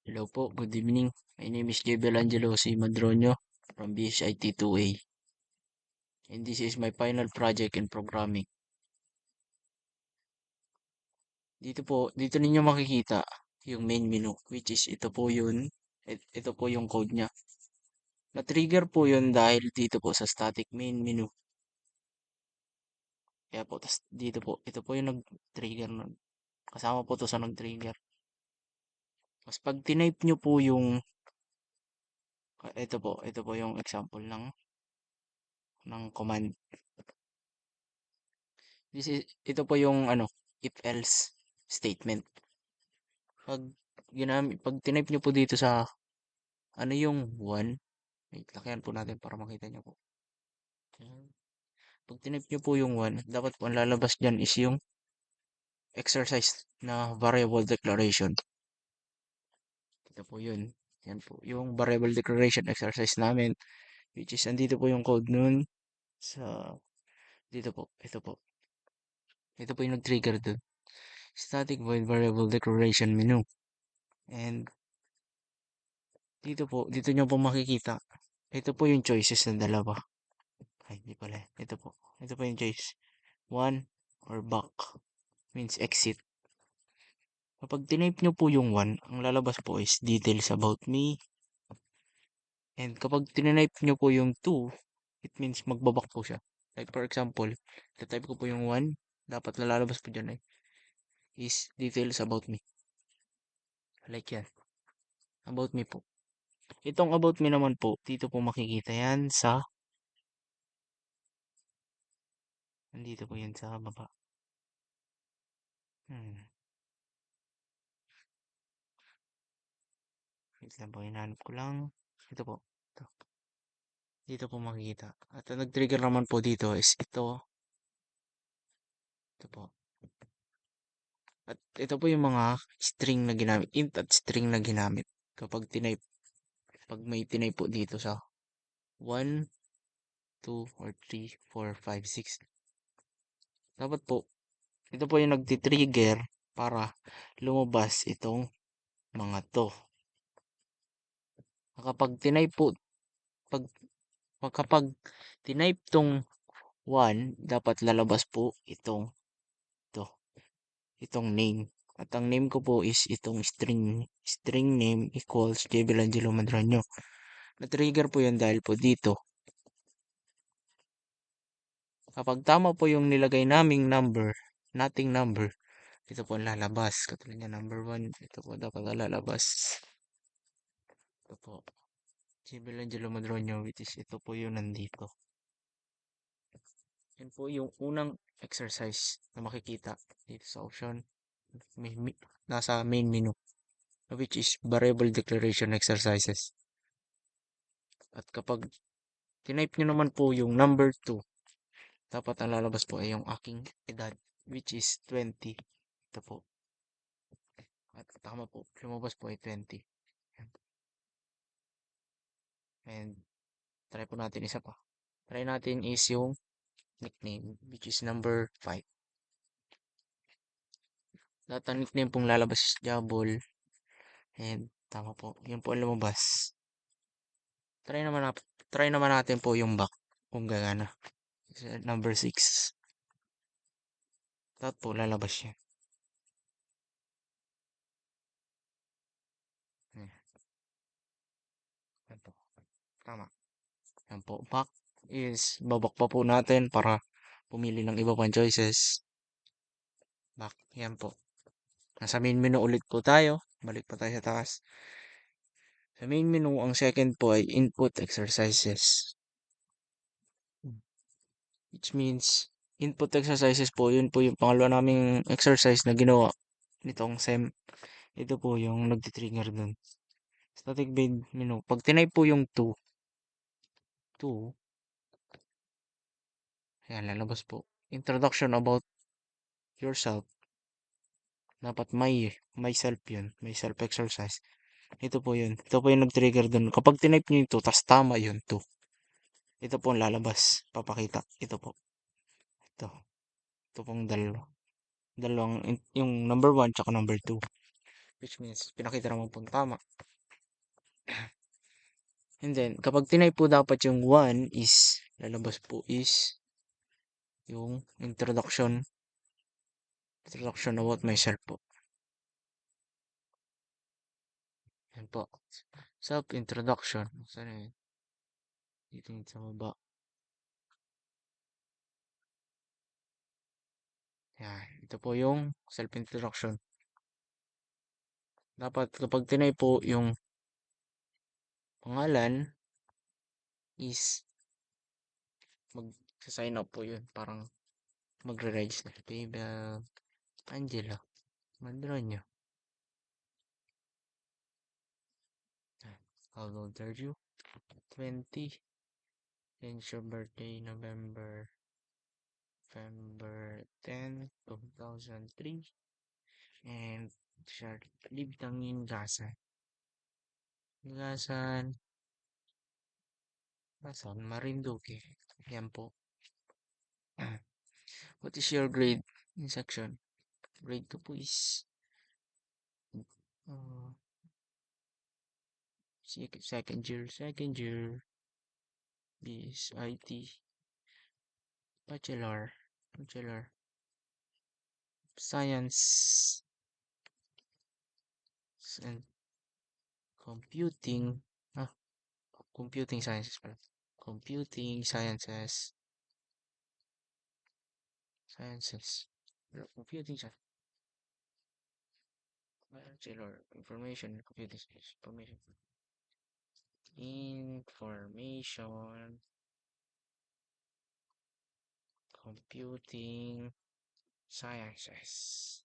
Hello po, good evening. My name is JBL Angelo C. Madronio from BSIT 2A. And this is my final project in programming. Dito ninyo makikita yung main menu, which is ito po yun. Ito po yung code niya. Na-trigger po yun dahil dito po sa static main menu. Kaya po, tas dito po, ito po yung nag-trigger nun. Kasama po to sa nag-trigger. Mas pag tinype nyo po yung, ito po yung example ng command. Ito po yung if else statement. Pag tinype nyo po dito sa yung 1, wait, lakihan po natin para makita nyo po. Ayan. Pag tinype nyo po yung 1, dapat po ang lalabas dyan is yung exercise na variable declaration. Ito po yun. Yan po. Yung variable declaration exercise namin, which is andito po yung code nun sa dito po. Ito po. Ito po yung nag-trigger dun. Static void variable declaration menu. And dito nyo po makikita. Ito po yung choices na dalawa. Ay, di pala. Ito po. Ito po yung choice. 1 or back. Means exit. Kapag tinype nyo po yung 1, ang lalabas po is details about me. And kapag tinype nyo po yung 2, it means magbabak po siya. Like for example, type ko po yung 1, dapat lalabas po dyan is details about me. Like yan. About me po. Itong about me naman po, dito po makikita yan sa nandito po yan sa baba. Wait lang po, hinahanap ko lang. Ito po. Ito. Dito po makikita. At ang nag-trigger naman po dito is ito. Ito po. At ito po yung mga string na ginamit. Int at string na ginamit. Pag may tinype po dito sa 1, 2, or 3, 4, 5, 6. Dapat po, ito po yung nagtitrigger para lumabas itong mga to. Pag, kapag tinype tong 1, dapat lalabas po itong name. At ang name ko po is itong string name equals JBL Angelo Madronio. Na-trigger po yan dahil po dito. Kapag tama po yung nilagay naming nating number, ito po ang lalabas. Katulad niya number 1, ito po dapat lalabas. Ito po. JBL Angelo Madronio, which is ito po yung nandito. Yan po yung unang exercise na makikita dito sa option. Nasa main menu, which is variable declaration exercises. At kapag tinype nyo naman po yung number 2, dapat ang lalabas po ay yung aking edad, which is 20. Ito po. At tama po, lumabas po ay 20. And try po natin isa pa. Try natin is yung nickname, which is number 5. Lahat ng nickname pong lalabas is Jabol. And tama po, yun po ang lumabas. Try naman natin po yung back kung gagana. Number 6. Dapat po lalabas yan. Yan po. Tama. Yan po. Back is babak pa po natin para pumili ng iba pang choices. Back. Yan po. Nasa main menu ulit po tayo. Balik pa tayo sa taas. Sa main menu, ang second po ay input exercises. Which means, input exercises po, yun po yung pangalawa naming exercise na ginawa nitong SEM. Ito po yung nagtitrigger dun. Static main menu. Pag tinype po yung 2, ayan, lalabas po. Introduction about yourself. Dapat may self yun. May self exercise. Ito po yun. Ito po yung nag-trigger dun. Kapag tinype nyo yung 2, tas tama yun 2. Ito po ang lalabas. Papakita. Ito po. Ito. Ito pong dalawa. Yung number 1 tsaka number 2. which means pinakita naman po tama. And then, kapag tinay po dapat yung 1 is, lalabas po is, yung introduction about myself po. Yan po. Self-introduction. Saan yun? Dito yun sa baba. Yan. Ito po yung self-introduction. Dapat kapag tinay po yung pangalan is mag-sign up po yun. Parang magre-register. Paybell Angela. Mandra nyo. How old are you? 20. Since your birthday, November 10, 2003. And siya libtang yung gasan. Gasan. Gasan, Marinduque. Yan po. What is your grade in section? Grade 2 po is uh, second year is IT bachelor science and computing ah, computing sciences pala. Computing sciences computing science bachelor information computing science information computing sciences.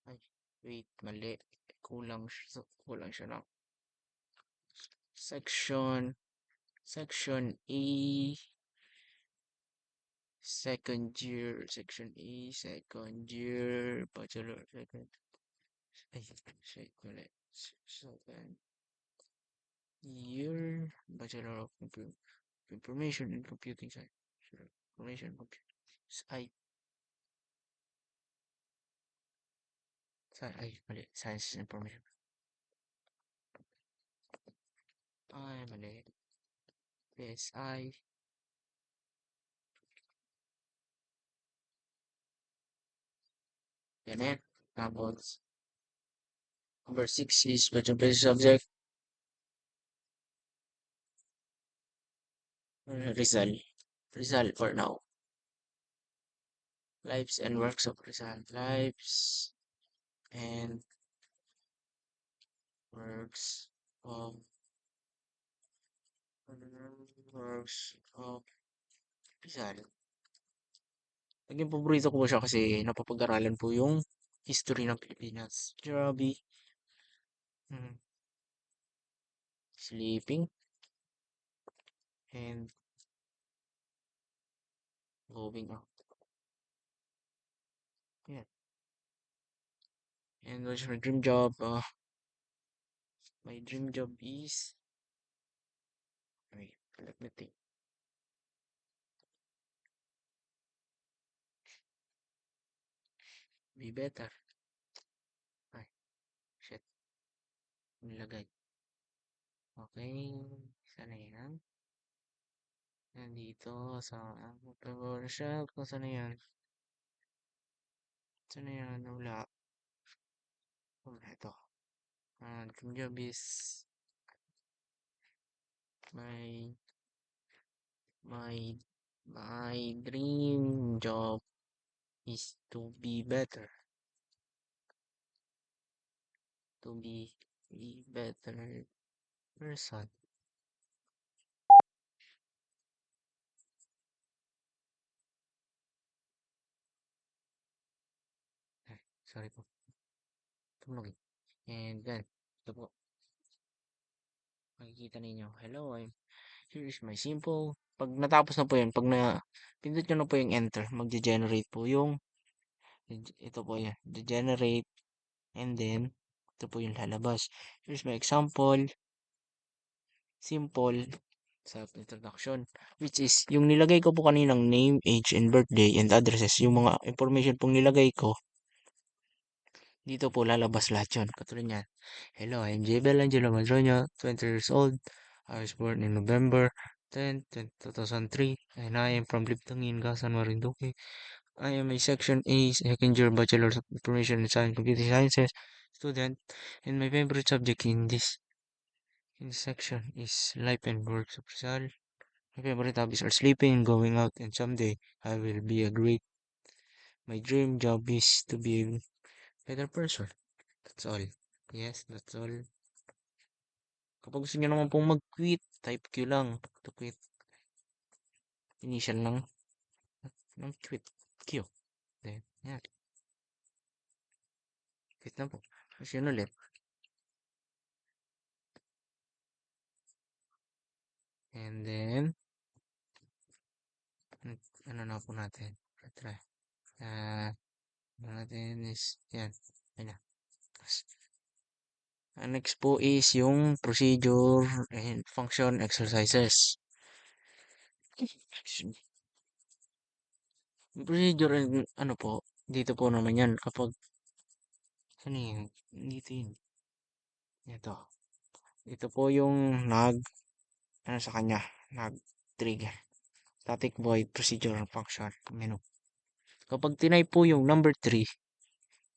Ay, wait, mali. Kulang siya na. Section A, second year, bachelor, ay, shit, mali. Second year, bachelor of information and computing science. Information computing. Ay, mali. Science information. Ay, mali. PSI. Yan. Tapos, number 6 is bachelor subject. Rizal for now. Lives and works of Rizal. Lives and works of Rizal. Naging paborito ko siya kasi napapag-aralan po yung history ng Pilipinas. Grabe. Hmm. Sleeping and going out. Yeah. And what's my dream job? My dream job is wait, let me think. Be better. Ay, shit. Nilagay. Okay. Sana yan. Nandito sa commercial. Kung sana yan. Sana yan. Wala. Wala ito. Dream job is my my my dream job is to be better. To be a better person. Ay, sorry po. Tumulog eh. And then, ito po. Makikita ninyo. Hello, here is my simple. Pag natapos na po yun, pag na pindot nyo na po yung enter, magge-generate po yung ito po yan. Generate and then ito po yung lalabas. Here's my example. Simple. self-introduction, which is yung nilagay ko po kaninang name, age, and birthday, and addresses, yung mga information pong nilagay ko, dito po lalabas lahat yun. Katulad niyan. Hello, I'm Jebel Angelo Madroño, 20 years old. I was born in November 10, 2003, and I am from Liptangin, Gasan, Marinduque. I am a Section A second year Bachelor of Information Science Computer Sciences student, and my favorite subject in this section is life and work of Rizal. My favorite hobbies are sleeping and going out, and someday I will be a great. My dream job is to be a better person. That's all. Yes, that's all. Kapag gusto niyo naman pong mag-quit, type Q lang. To quit. Initial lang ng quit. Q. Then, yan. Quit na po. Tapos yun ulit. And then, ano na po natin? Try. Ano natin is, yan. Ayan na. Next po is yung procedure and function exercises. Yung procedure and ano po, dito po naman yan kapag, ano yun, dito yun. Ito. Ito po yung ano sa kanya, nag-trigger. Static void procedure and function menu. Kapag tinype po yung number 3,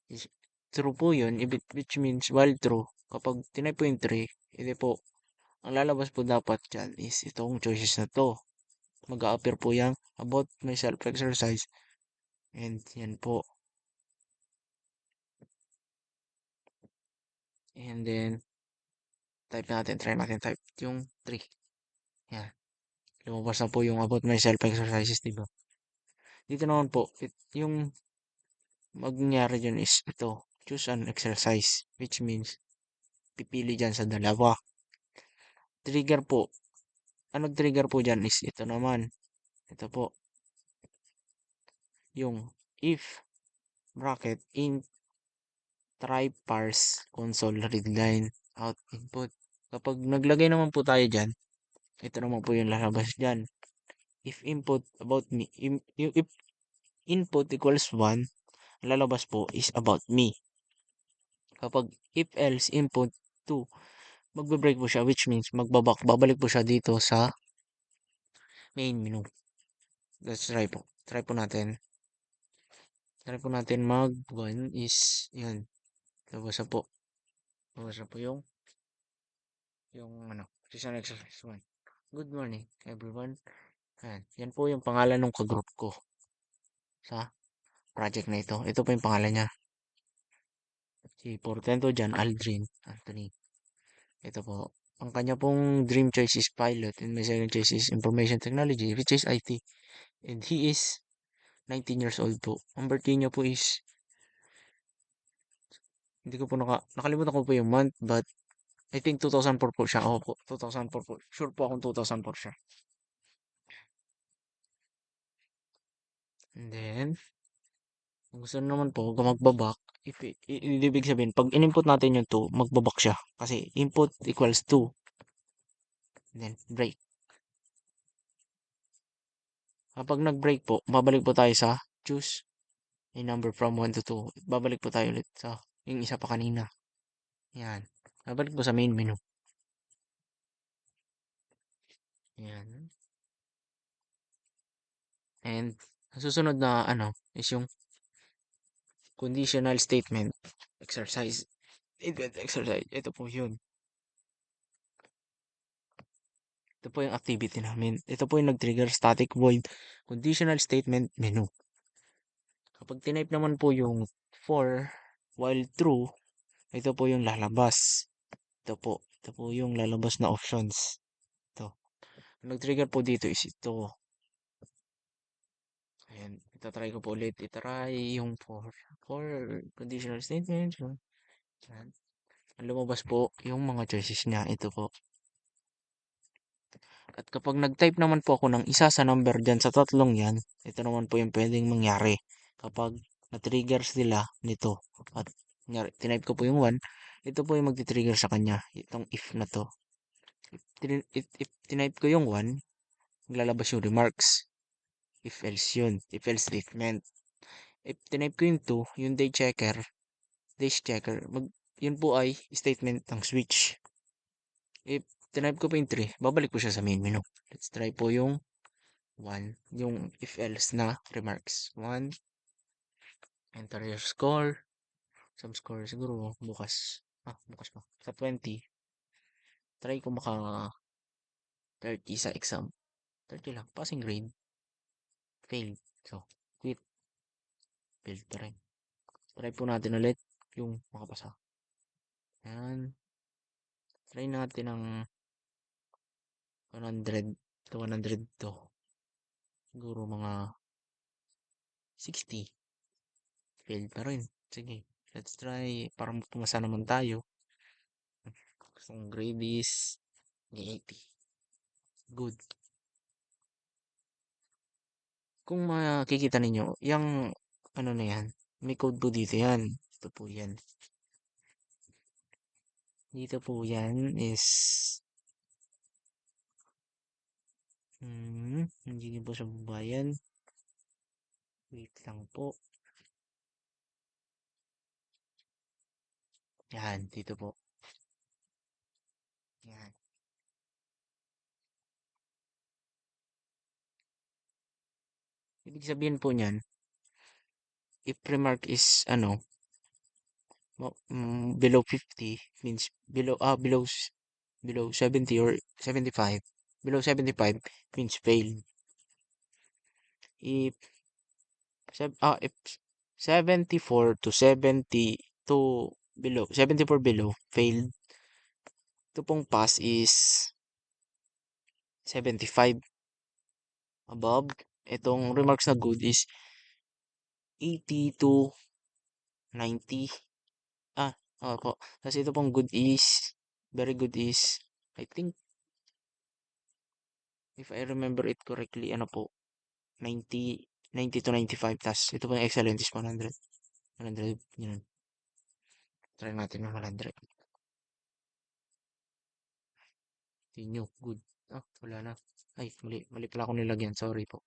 is true po yun, which means while true. Kapag tinype po yung 3, hindi po, ang lalabas po dapat dyan is itong choices na to. Mag-a-appear po yung about my self-exercise. And yan po. And then, try natin type yung 3. Yan. Lumabas na po yung about my self-exercises, diba? Dito naman po, yung mangyari dyan is ito. Choose an exercise. Which means, pipili dyan sa dalawa. Trigger po. Ang nag-trigger po dyan is ito naman. Ito po. Yung if bracket in try parse console readline out input. Kapag naglagay naman po tayo dyan, ito naman po yung lalabas dyan. If input about me, if input equals 1, lalabas po is about me. Kapag if else input 2, magbe-break po siya, which means babalik po siya dito sa main menu. Let's try po. Try po natin. Try po natin mag 1 is yan. Labas na po. Labas na po yung ano, season exercise 1. Good morning everyone. Ayan. Yan po yung pangalan ng kagroup ko sa project na ito. Ito po yung pangalan niya. Si Portento John Aldrin Anthony. Ito po. Ang kanya pong dream choice is pilot and my second choice is information technology, which is IT. And he is 19 years old po. Ang birthday niya po is, hindi ko po nakalimutan ko po yung month, but I think 2004 po siya. Ako po, 2004 po. Sure po akong 2004 siya. And then, kung gusto naman po, kung magbabak, ibig sabihin, pag in-input natin yung 2, magbabak siya. Kasi input equals 2. Then, break. Kapag nag-break po, babalik po tayo sa choose a number from 1 to 2. Babalik po tayo ulit sa yung isa pa kanina. Yan. Babalik po sa main menu. Yan. And, ang susunod na ano, is yung conditional statement exercise. Exercise. Ito po yun. Ito po yung activity namin. Ito po yung nag-trigger static void conditional statement menu. Kapag tinype naman po yung for while true, ito po yung lalabas. Ito po. Ito po yung lalabas na options. Ito. Ang nag-trigger po dito is ito. Ayan. Itatry ko po ulit. Itry yung for conditional statement. Ayan. Ang lumabas po yung mga choices niya. Ito po. At kapag nag-type naman po ako ng isa sa number dyan sa tatlong yan, ito naman po yung pwedeng mangyari kapag na-trigger sila nito. At tinype ko po yung 1, ito po yung magti-trigger sa kanya, itong if na to. If tinype ko yung 1, maglalabas yung remarks. If else yun. If else statement. If tinype ko yung 2, yung days checker, yun po ay statement ng switch. If tinype ko po yung 3, babalik po siya sa main menu. Let's try po yung 1, yung if else na remarks. 1, enter your score. Some score siguro bukas. Bukas pa. Sa 20. Try ko maka 30 sa exam. 30 lang. Passing grade. Failed. So, quit. Failed pa rin. Try po natin ulit yung makapasa. Yan. Try natin ng 100 to 100 to. Siguro mga 60. Failed pa rin. Sige. Let's try. Para pumasa naman tayo. Gusto grade is 80. Good. Kung makikita ninyo, yung ano na yan, may code po dito yan. Ito po yan. Dito po yan is hindi niyo po siya babayan. Wait lang po. Yan, dito po. Yan. Ibig sabihin po niyan, if remark is below 50 means below 70 or 75. Below 75 means failed. If if 74 to 72 below 74 below failed. Ito pong pass is 75 above. Itong remarks na good is 80 to 90. Po. Tapos ito pong good is, very good is, I think, if I remember it correctly, 90, 90 to 95. Tapos ito pong excellent is 100. 100, yun. Try natin ng 100. Tinyo, good. Wala na. Ay, mali pala ako nilagyan. Sorry po.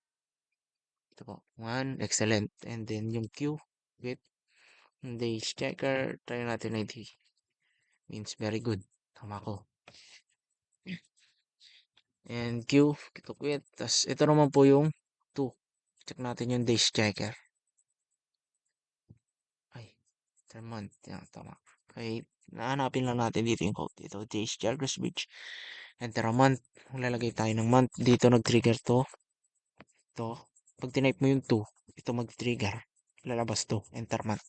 Ito po. 1, excellent. And then yung Q, wait. Days checker, try natin 90. Means very good. Tama ko. And Q, ito quit. Tapos ito naman po yung 2. Check natin yung days checker. Ay, 3 month. Yan, tama. Okay, nahanapin lang natin dito yung code. Ito, days checker switch. Enter a month. Lalagay tayo ng month. Dito nag-trigger to. Ito. Pag tinype mo yung 2, ito mag-trigger. Lalabas to. Enter month.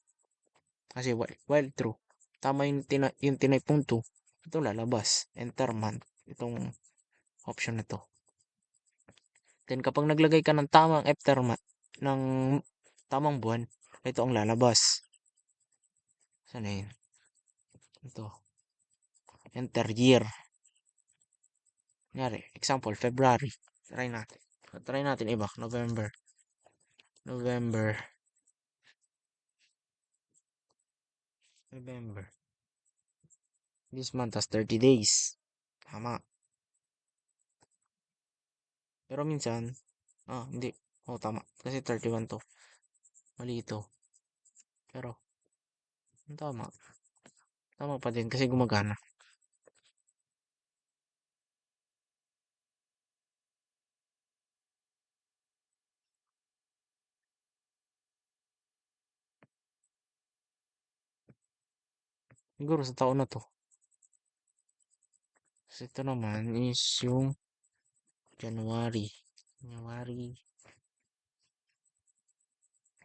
Kasi while true. Tama yung tinype mong 2. Ito lalabas. Enter month. Itong option na to. Then kapag naglagay ka ng tamang aftermath ng tamang buwan, ito ang lalabas. Sana yun? Ito. Enter year. Kunyari, example, February. Try natin. Try natin iba. November. November. This month has 30 days. Tama. Pero minsan, hindi. Tama. Kasi 31 to. Mali ito. Pero, tama. Tama pa din kasi gumagana. Siguro sa taon na to. Kasi ito naman is yung January. January.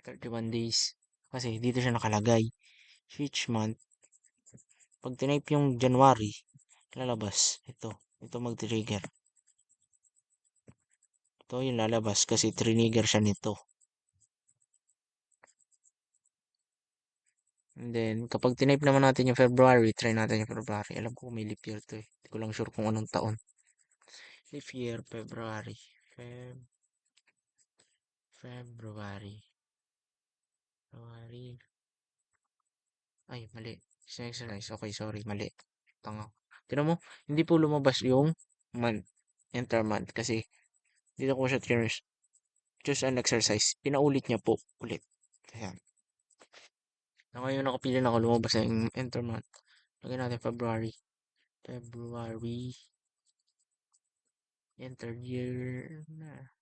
31 days. Kasi dito siya nakalagay. Switch month. Pag tinype yung January, lalabas. Ito. Ito mag-trigger. Ito yung lalabas kasi trigger siya nito. And then, kapag tinype naman natin yung February, try natin yung February. Alam ko may leap year to eh. Hindi ko lang sure kung anong taon. Leap year, February. February. Ay, mali. Exercise. Okay, sorry. Mali. Tanga. Tignan mo, hindi po lumabas yung month, enter month kasi dito ko siya choose an exercise. Pinaulit niya po ulit. Ayan. Na ngayon nakapili na ako lumabas na yung enter month. Lagyan natin February. February. Enter year na.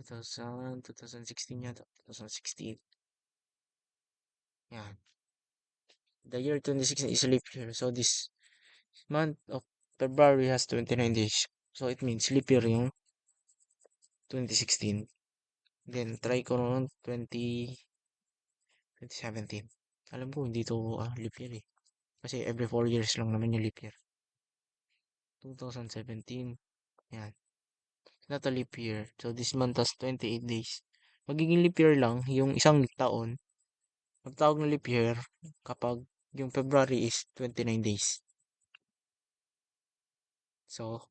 2016 yata. 2016. Yan. The year 2016 is a leap year. So this month of February has 29 days. So it means leap year yung 2016. Then try ko noon 2017. Alam ko hindi to leap year eh. Kasi every 4 years lang naman yung leap year. 2017. Yan. Not a leap year. So this month has 28 days. Magiging leap year lang yung isang taon. Magtawag ng leap year kapag yung February is 29 days. So,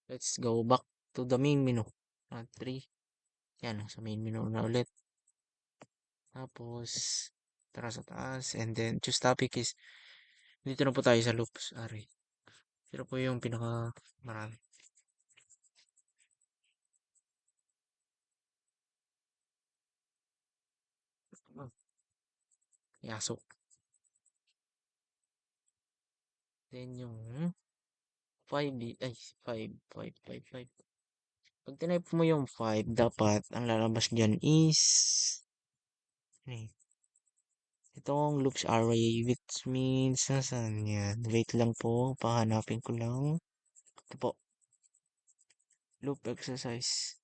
let's go back to the main menu. 3. Yan, sa main menu na ulit. Tapos, tara sa taas. And then, choose topic is, dito na po tayo sa loops. Ari. Ito po yung pinaka marami. Yasok. Then yung 5, ay, 5. Pag tinype mo yung 5, dapat ang lalabas dyan is eh, itong loops array, which means nasaan yan? Wait lang po, pahanapin ko lang. Ito po, loop exercise.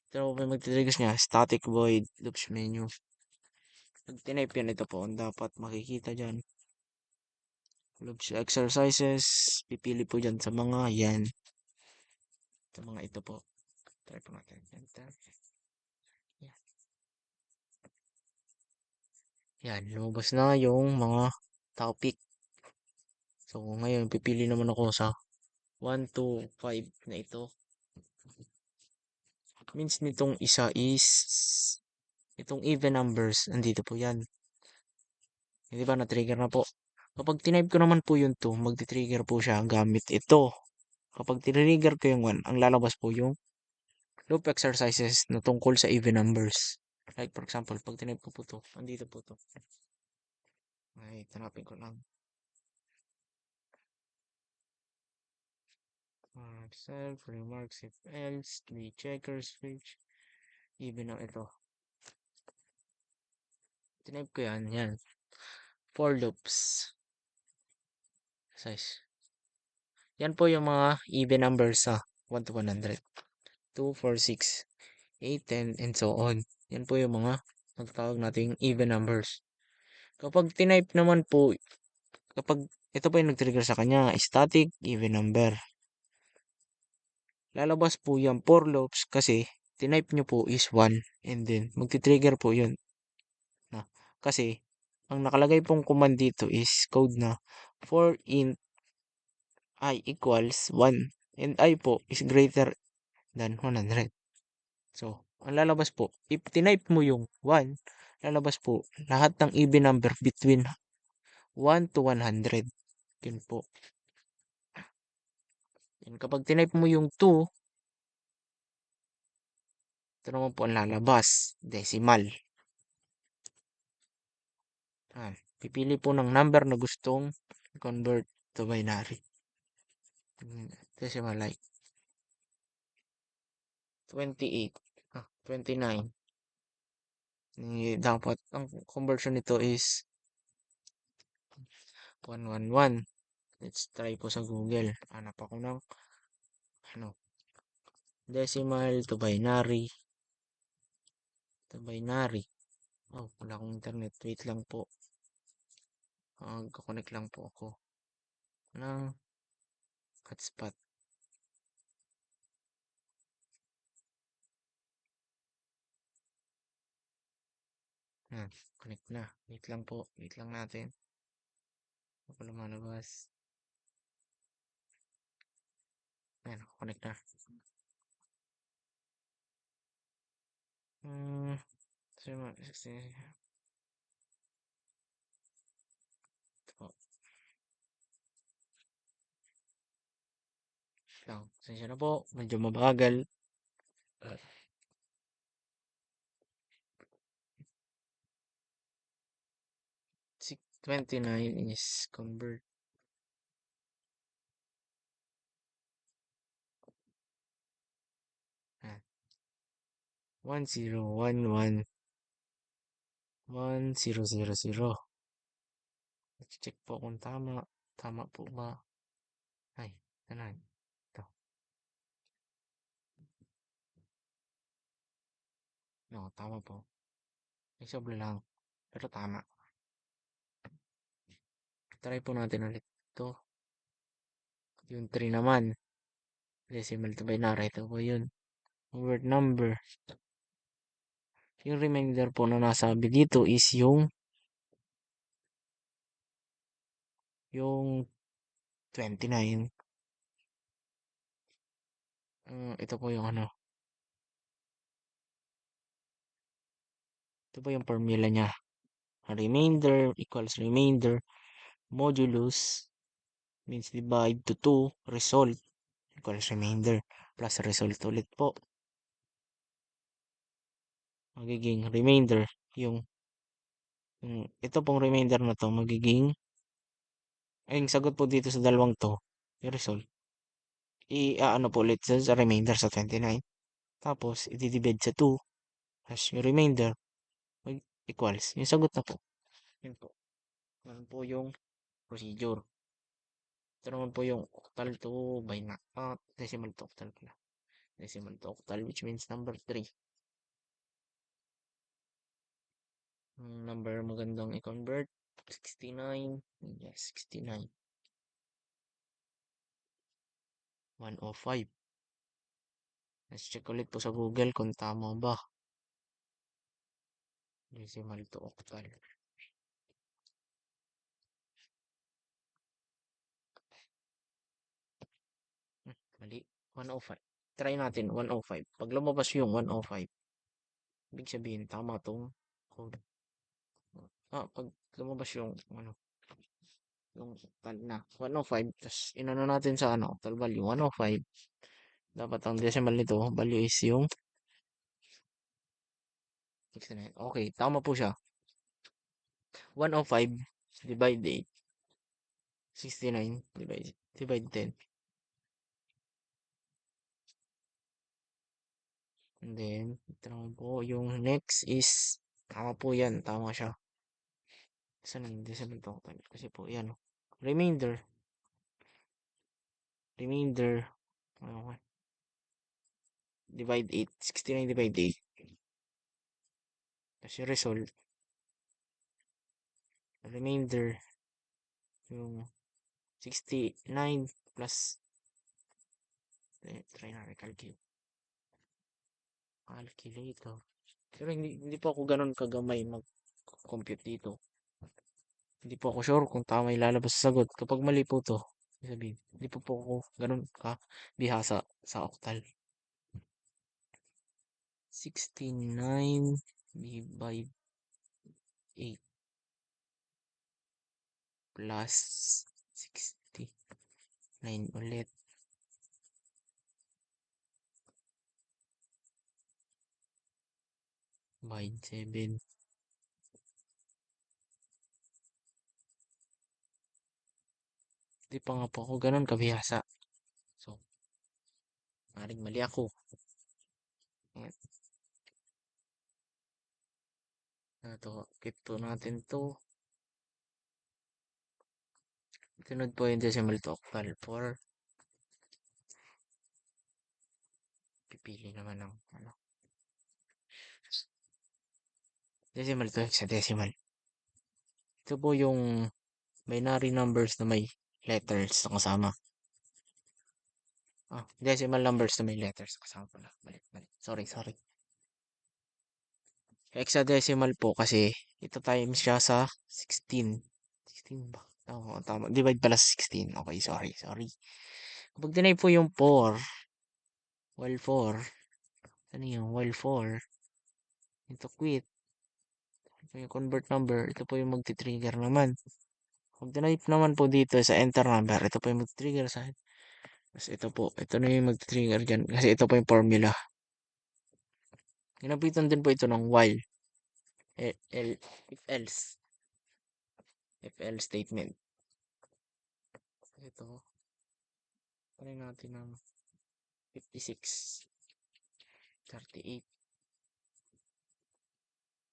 Ito po magtitriggers niya, static void loops menu. Pag tinype yan, ito po, ang dapat makikita dyan. Loops exercises, pipili po dyan sa mga yan. Sa mga ito po. Try po natin. Enter. Yan. Yan, lumabas na yung mga topic. So, ngayon, pipili naman ako sa 1 to 5 na ito. Means nitong isa is itong even numbers. Andito po yan. Hindi ba na-trigger na po? Kapag tinype ko naman po yung 2, magti-trigger po siya gamit ito. Kapag tinrigger ko yung 1, ang lalabas po yung loop exercises na tungkol sa even numbers. Like for example, pag tinype ko po to, andito po to. Ay, tanapin ko lang. Self, remarks, if else, the checkers, switch, even na ito. Tinype ko yan, yan. For loops. Size. Yan po yung mga even numbers sa 1 to 100. 2, 4, 6, 8, 10, and so on. Yan po yung mga magtawag nating even numbers. Kapag tinype naman po, kapag ito po yung nag-trigger sa kanya, static even number. Lalabas po yung for loops kasi tinype nyo po is 1 and then magti-trigger po yun. Na, kasi ang nakalagay pong command dito is code na for int I equals 1 and I po is greater than 100. So, ang lalabas po, if tinype mo yung 1, lalabas po lahat ng even number between 1 to 100. Yun po. Yan, kapag tinype mo yung 2, ito naman po ang lalabas, decimal. Pipili po ng number na gustong convert to binary. Decimal like 28, 29. Dapat ang conversion nito is 111. Let's try po sa Google. Hanap ako ng ano, decimal to binary. To binary. Oh, wala akong internet. Wait lang po. Mag-connect lang po ako ng hotspot. Connect na. Wait lang po. Wait lang natin. Ako lumalabas. Ayan, connect na. lang. Pasensya na po. Medyo mabagal. 29 is convert. Ah, 1011 1000. Check po kung tama. Tama po ba? Ay, tanan. Ito. No, tama po. Example lang. Pero tama. Try po natin ulit ito. Yung 3 naman. Decimal to binary. Ito po yun. Word number. Yung remainder po na nasabi dito is yung 29. Ito po yung ano. Ito po yung formula niya. Remainder equals remainder. Modulus means divide to 2. Result equals remainder plus result ulit po. Magiging remainder yung ito pong remainder na to magiging ay yung sagot po dito sa dalawang to yung result ano po ulit sa remainder sa 29 tapos i-divide sa 2 as yung remainder equals yung sagot na po yun po yun po yung procedure. Ito naman po yung octal to decimal to octal pala. Decimal to octal which means number 3. Number magandang i-convert 69. Yes, 69. 105. Let's check ulit po sa Google kung tama ba. Decimal to octal. Mali. 105. Try natin 105. Pag lumabas yung 105, ibig sabihin tama tong code. Pag lumabas yung octal na 105, tapos inano natin sa octal value 105, dapat ang decimal nito value is yung 69. Okay, tama po siya. 105 divide 8. 69 divide 10. And then, ito naman po, yung next is, tama po yan, tama siya. Saan ang decimal total? Kasi po, yan. Remainder. Ano, divide 8. 69 divide 8. Kasi result. Remainder. Yung 69 plus. Try na calculator. Pero hindi po ako ganun kagamay mag-compute dito. Hindi po ako sure kung tama ilalabas sa sagot. Kapag mali po to, sabihin, hindi po ako ganun ka bihasa sa octal. 69 divide 8 plus 69 ulit divide 7. Hindi pa nga po ako ganun kabihasa. So, maring mali ako. Ayan. Keep to natin to. Sunod po yung decimal to octal 4. Pipili naman ng decimal to hexadecimal. Ito po yung binary numbers na may letters na kasama. Decimal numbers na may letters kasama pala. Balik. Sorry. Hexadecimal po kasi ito times siya sa 16. 16 ba? Oo, tama. Divide pala sa 16. Okay, sorry. Kapag dinay po yung 4, while 4, ano yung while 4, ito quit. Ito yung convert number, ito po yung magti-trigger naman. Kung tinype naman po dito sa enter number, ito po yung mag-trigger sa Tapos ito po, ito na yung mag-trigger dyan. Kasi ito po yung formula. Ginapitan din po ito ng while. If else. If else statement. Ito. Try natin ng 56. 38.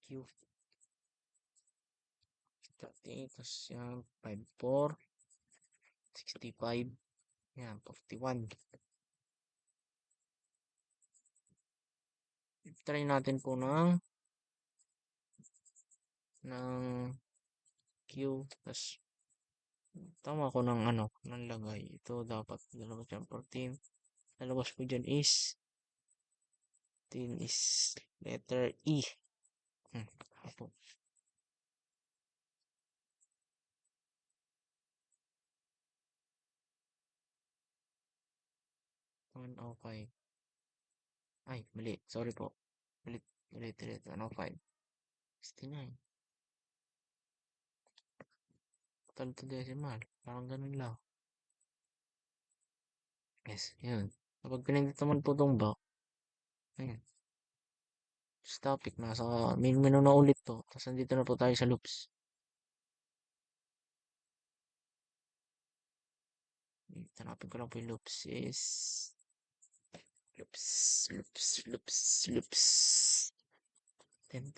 Q. 38. Tapos yan. 54. 65. Yan. 41. Try natin po ng Q. Tapos tama ko ng ano, ng lagay. Ito dapat lalabas dyan 14. Lalabas po dyan is 10 is letter E. Apo. 105. Ay, mali. Sorry po. Ulit, ulit. 105. 69. Total to decimal. Parang ganun lang. Yes, yun. Kapag pinindot naman po itong back, ayun. Topic, nasa main menu na ulit to. Tapos nandito na po tayo sa loops. Hanapin ko lang po yung loops is loops. Ten.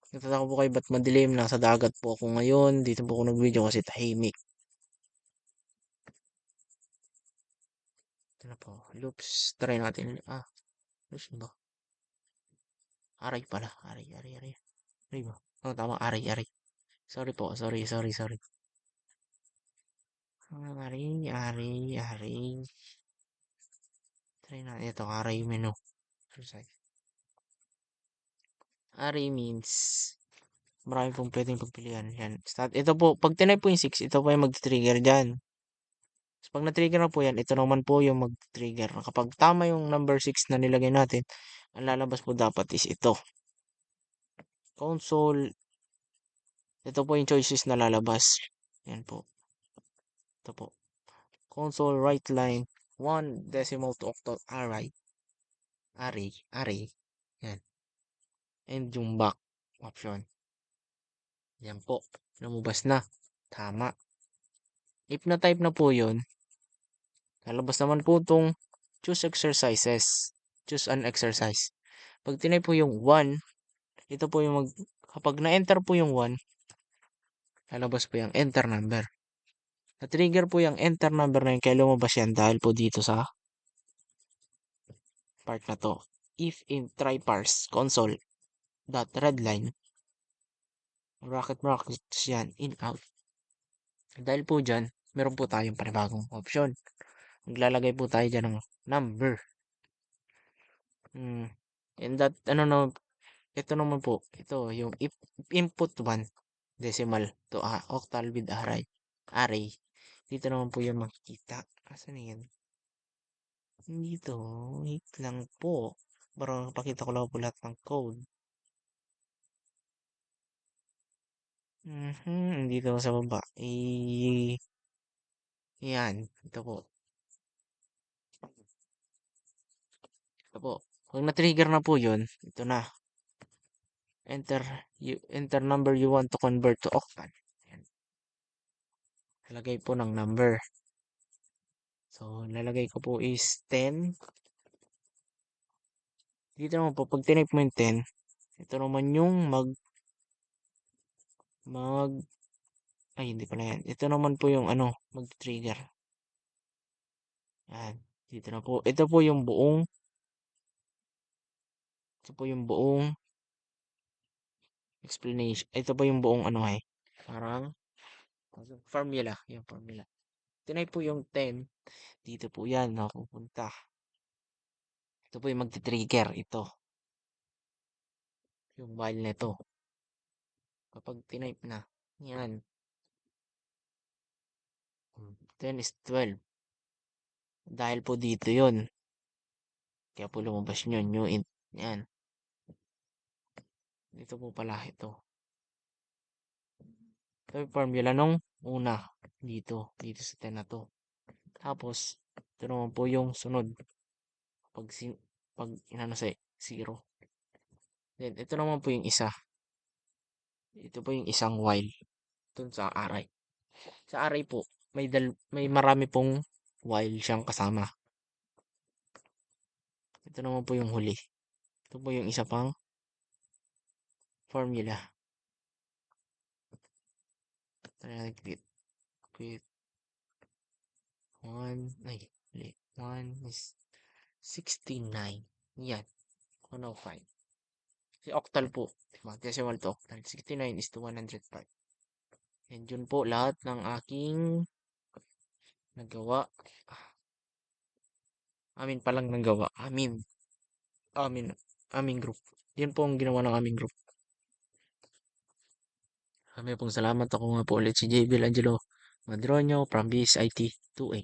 Nagtataka po kayo ba't madilim? Nasa dagat po ako ngayon. Dito po ako nag-video kasi tahimik. Ito na po. Loops. Try natin. Loops ba? Aray pala. Aray. Aray ba? Oh, tama. Aray. Sorry po. Sorry. Aray. Try natin ito. Aray menu. Aray means marami pong pwedeng pagpilian. Yan. Start. Ito po. Pag tinay po yung 6, ito po yung mag-trigger dyan. So, pag na-trigger na po yan, ito naman po yung mag-trigger. Kapag tama yung number 6 na nilagay natin, ang lalabas po dapat is ito. Console. Ito po yung choices na lalabas. Yan po. Ito po. Console right line. 1 decimal to octal array. Array. Yan. And yung back option. Yan po. Lumabas na. Tama. If na-type na po yun, lalabas naman po itong choose exercises. Choose an exercise. Pag tinay po yung 1, ito po yung kapag na-enter po yung 1, lalabas po yung enter number. Na-trigger po yung enter number na yun kaya lumabas yan dahil po dito sa part na to. If in try parse console dot redline brackets yan in out. Dahil po dyan, meron po tayong panibagong option. Maglalagay po tayo dyan ng number. And that, ito naman po, ito yung if input 1 decimal to octal with array. Dito naman po yung makikita. Asan na yan? Dito, wait lang po. Para pakita ko lang po lahat ng code. Dito sa baba. Yan. Ito po. Pag na-trigger na po yun, ito na. Enter number you want to convert to octal. Yan. Lalagay po ng number. So, lalagay ko po is 10. Dito naman po, pag tinype mo yung 10, ito naman yung ay, hindi pala yan. Ito naman po yung mag-trigger. Yan. Dito na po. Ito po yung buong explanation. Ito po yung buong parang formula. Yung formula. Tinype po yung 10. Dito po yan. Napupunta. Ito po yung mag-trigger. Ito. Yung while nito. Kapag tinype na. Yan. 10 is 12. Dahil po dito yun. Kaya po lumabas nyo. New int. Yan. Dito po pala ito. Ito yung formula nung una. Dito sa 10 na to. Tapos, ito naman po yung sunod. Pag, pag inano sa 0. Then, ito naman po yung isa. Ito po yung isang while. Dun sa array. Sa array po, may marami pong while siyang kasama. Ito naman po yung huli. Ito po yung isa pang formula. Quit. Quit. 1 is 69. Yan. 105. Si octal po. Diba? Decimal to octal. 69 is to 105. And yun po lahat ng aking nagawa. Amin palang nagawa. Aming group. Yun po ang ginawa ng aming group. Kami pong salamat. Ako nga po ulit si JB Angelo Madronio from BSIT 2A.